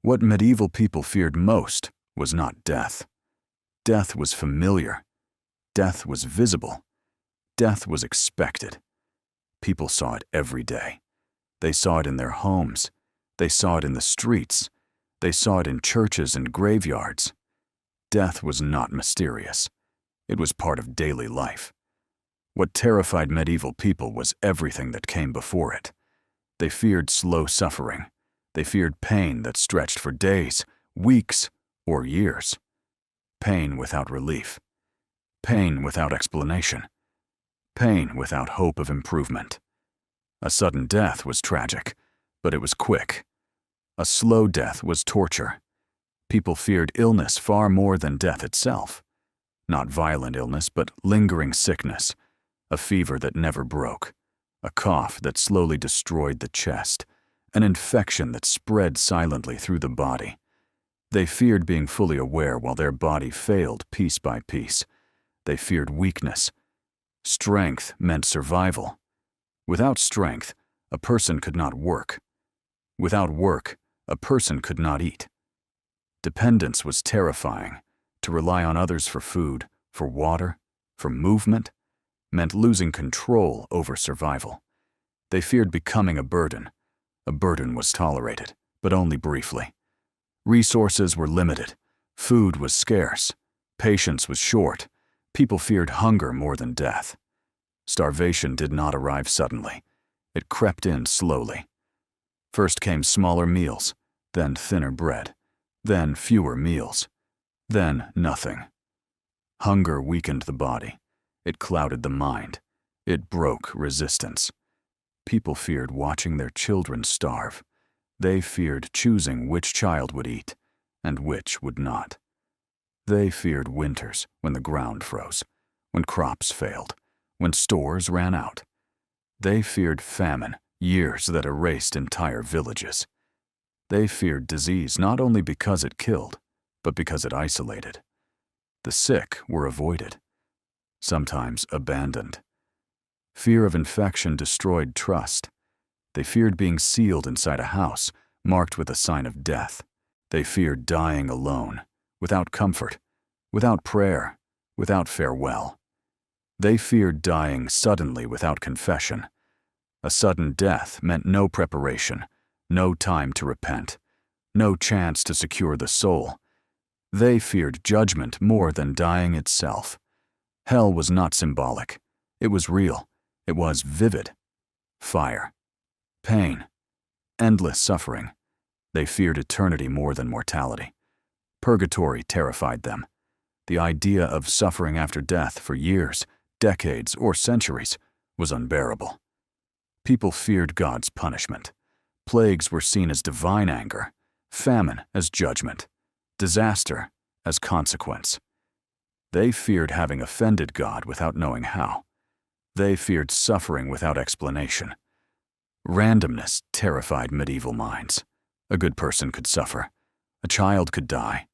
What medieval people feared most was not death. Death was familiar. Death was visible. Death was expected. People saw it every day. They saw it in their homes. They saw it in the streets. They saw it in churches and graveyards. Death was not mysterious. It was part of daily life. What terrified medieval people was everything that came before it. They feared slow suffering. They feared pain that stretched for days, weeks, or years. Pain without relief. Pain without explanation. Pain without hope of improvement. A sudden death was tragic, but it was quick. A slow death was torture. People feared illness far more than death itself. Not violent illness, but lingering sickness. A fever that never broke. A cough that slowly destroyed the chest. An infection that spread silently through the body. They feared being fully aware while their body failed piece by piece. They feared weakness. Strength meant survival. Without strength, a person could not work. Without work, a person could not eat. Dependence was terrifying. To rely on others for food, for water, for movement, meant losing control over survival. They feared becoming a burden. A burden was tolerated, but only briefly. Resources were limited. Food was scarce. Patience was short. People feared hunger more than death. Starvation did not arrive suddenly. It crept in slowly. First came smaller meals, then thinner bread, then fewer meals, then nothing. Hunger weakened the body. It clouded the mind. It broke resistance. People feared watching their children starve. They feared choosing which child would eat and which would not. They feared winters when the ground froze, when crops failed, when stores ran out. They feared famine, years that erased entire villages. They feared disease not only because it killed, but because it isolated. The sick were avoided, sometimes abandoned. Fear of infection destroyed trust. They feared being sealed inside a house, marked with a sign of death. They feared dying alone, without comfort, without prayer, without farewell. They feared dying suddenly without confession. A sudden death meant no preparation, no time to repent, no chance to secure the soul. They feared judgment more than dying itself. Hell was not symbolic. It was real. It was vivid. Fire. Pain. Endless suffering. They feared eternity more than mortality. Purgatory terrified them. The idea of suffering after death for years, decades, or centuries was unbearable. People feared God's punishment. Plagues were seen as divine anger, famine as judgment, disaster as consequence. They feared having offended God without knowing how. They feared suffering without explanation. Randomness terrified medieval minds. A good person could suffer. A child could die.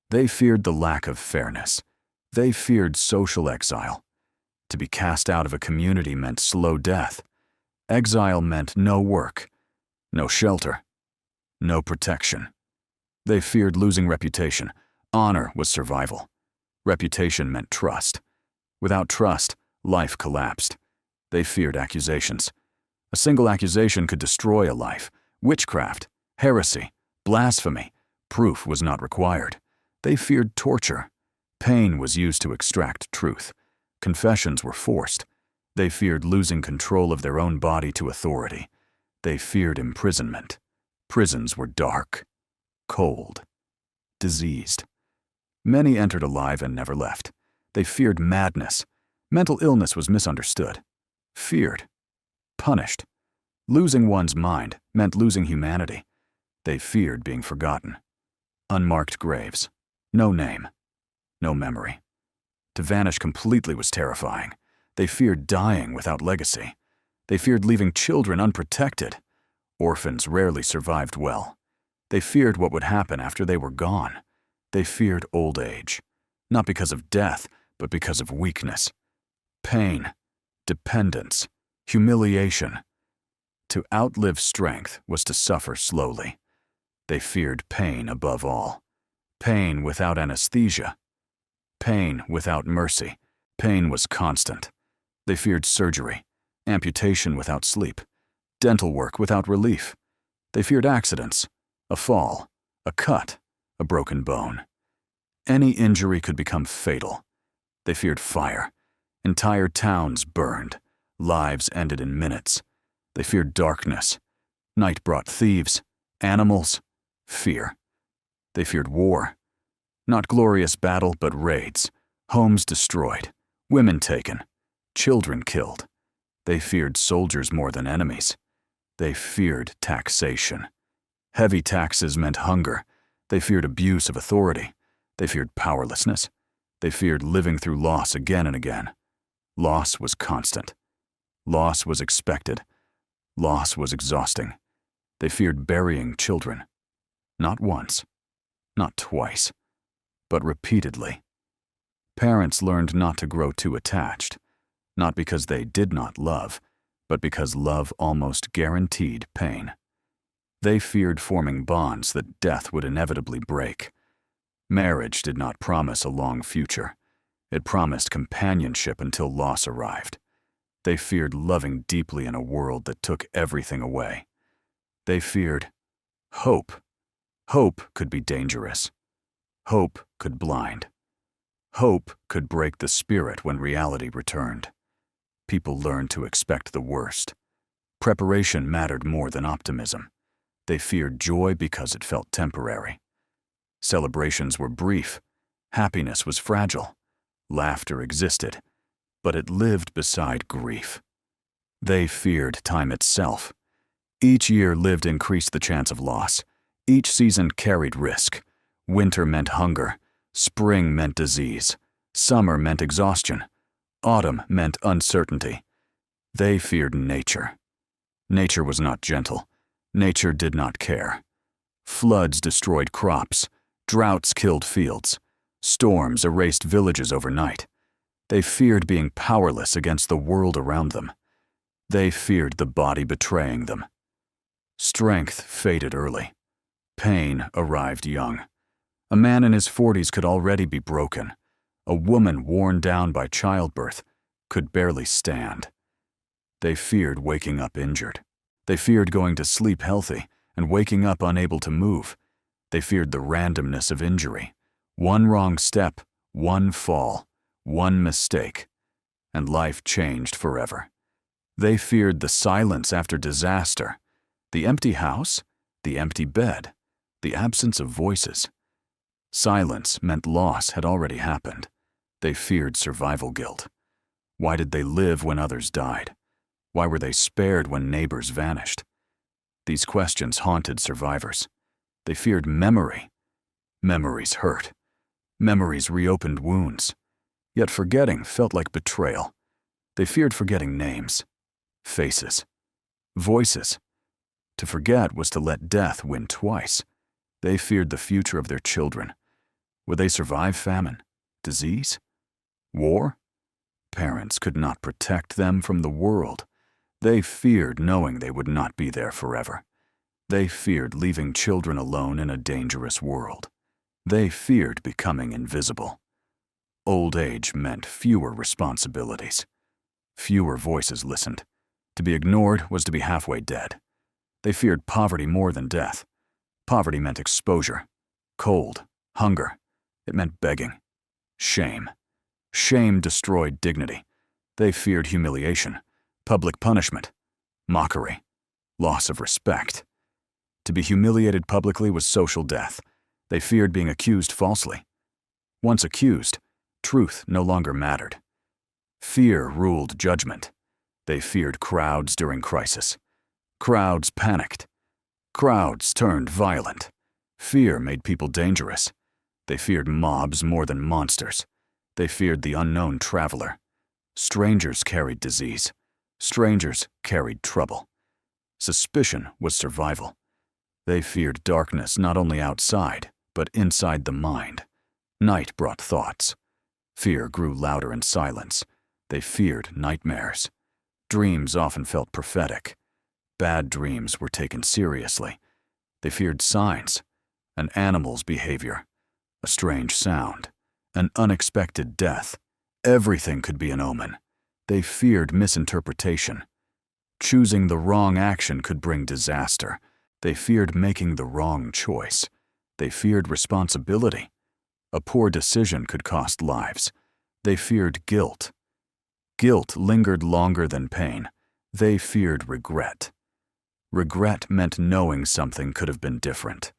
They feared the lack of fairness. They feared social exile. To be cast out of a community meant slow death. Exile meant no work, no shelter, no protection. They feared losing reputation. Honor was survival. Reputation meant trust. Without trust, life collapsed. They feared accusations. A single accusation could destroy a life. Witchcraft, heresy, blasphemy. Proof was not required. They feared torture. Pain was used to extract truth. Confessions were forced. They feared losing control of their own body to authority. They feared imprisonment. Prisons were dark, cold, diseased. Many entered alive and never left. They feared madness. Mental illness was misunderstood, feared, punished. Losing one's mind meant losing humanity. They feared being forgotten. Unmarked graves, no name, no memory. To vanish completely was terrifying. They feared dying without legacy. They feared leaving children unprotected. Orphans rarely survived well. They feared what would happen after they were gone. They feared old age, not because of death, but because of weakness. Pain, dependence, humiliation. To outlive strength was to suffer slowly. They feared pain above all. Pain without anesthesia. Pain without mercy. Pain was constant. They feared surgery, amputation without sleep, dental work without relief. They feared accidents, a fall, a cut, a broken bone. Any injury could become fatal. They feared fire. Entire towns burned. Lives ended in minutes. They feared darkness. Night brought thieves, animals, fear. They feared war. Not glorious battle, but raids. Homes destroyed. Women taken. Children killed. They feared soldiers more than enemies. They feared taxation. Heavy taxes meant hunger. They feared abuse of authority. They feared powerlessness. They feared living through loss again and again. Loss was constant. Loss was expected. Loss was exhausting. They feared burying children. Not once, not twice, but repeatedly. Parents learned not to grow too attached, not because they did not love, but because love almost guaranteed pain. They feared forming bonds that death would inevitably break. Marriage did not promise a long future. It promised companionship until loss arrived. They feared loving deeply in a world that took everything away. They feared hope. Hope could be dangerous. Hope could blind. Hope could break the spirit when reality returned. People learned to expect the worst. Preparation mattered more than optimism. They feared joy because it felt temporary. Celebrations were brief. Happiness was fragile. Laughter existed, but it lived beside grief. They feared time itself. Each year lived increased the chance of loss. Each season carried risk. Winter meant hunger. Spring meant disease. Summer meant exhaustion. Autumn meant uncertainty. They feared nature. Nature was not gentle. Nature did not care. Floods destroyed crops. Droughts killed fields. Storms erased villages overnight. They feared being powerless against the world around them. They feared the body betraying them. Strength faded early. Pain arrived young. A man in his 40s could already be broken. A woman worn down by childbirth could barely stand. They feared waking up injured. They feared going to sleep healthy and waking up unable to move. They feared the randomness of injury. One wrong step, one fall, one mistake, and life changed forever. They feared the silence after disaster, the empty house, the empty bed, the absence of voices. Silence meant loss had already happened. They feared survival guilt. Why did they live when others died? Why were they spared when neighbors vanished? These questions haunted survivors. They feared memory. Memories hurt. Memories reopened wounds. Yet forgetting felt like betrayal. They feared forgetting names, faces, voices. To forget was to let death win twice. They feared the future of their children. Would they survive famine, disease, war? Parents could not protect them from the world. They feared knowing they would not be there forever. They feared leaving children alone in a dangerous world. They feared becoming invisible. Old age meant fewer responsibilities. Fewer voices listened. To be ignored was to be halfway dead. They feared poverty more than death. Poverty meant exposure, cold, hunger. It meant begging, shame. Shame destroyed dignity. They feared humiliation, public punishment, mockery, loss of respect. To be humiliated publicly was social death. They feared being accused falsely. Once accused, truth no longer mattered. Fear ruled judgment. They feared crowds during crisis. Crowds panicked. Crowds turned violent. Fear made people dangerous. They feared mobs more than monsters. They feared the unknown traveler. Strangers carried disease. Strangers carried trouble. Suspicion was survival. They feared darkness not only outside, but inside the mind. Night brought thoughts. Fear grew louder in silence. They feared nightmares. Dreams often felt prophetic. Bad dreams were taken seriously. They feared signs. an animal's behavior, a strange sound, an unexpected death. Everything could be an omen. They feared misinterpretation. Choosing the wrong action could bring disaster. They feared making the wrong choice. They feared responsibility. A poor decision could cost lives. They feared guilt. Guilt lingered longer than pain. They feared regret. Regret meant knowing something could have been different.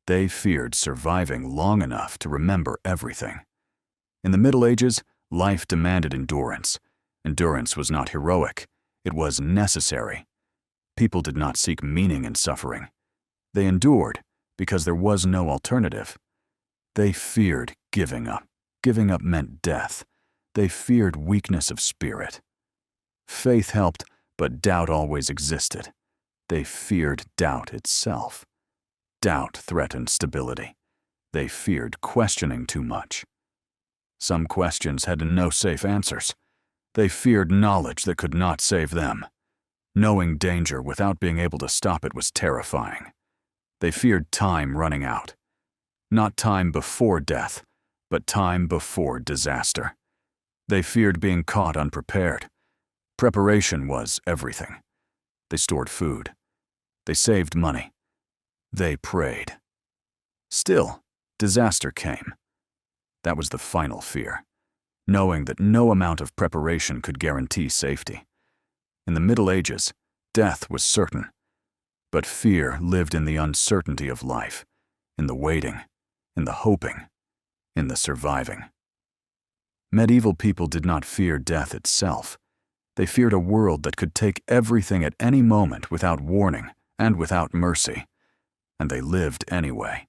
They feared surviving long enough to remember everything. In the Middle Ages, life demanded endurance. Endurance was not heroic. It was necessary. People did not seek meaning in suffering. They endured because there was no alternative. They feared giving up. Giving up meant death. They feared weakness of spirit. Faith helped, but doubt always existed. They feared doubt itself. Doubt threatened stability. They feared questioning too much. Some questions had no safe answers. They feared knowledge that could not save them. Knowing danger without being able to stop it was terrifying. They feared time running out. Not time before death, but time before disaster. They feared being caught unprepared. Preparation was everything. They stored food. They saved money. They prayed. Still, disaster came. That was the final fear, knowing that no amount of preparation could guarantee safety. In the Middle Ages, death was certain, but fear lived in the uncertainty of life, in the waiting, in the hoping, in the surviving. Medieval people did not fear death itself. They feared a world that could take everything at any moment without warning and without mercy, and they lived anyway.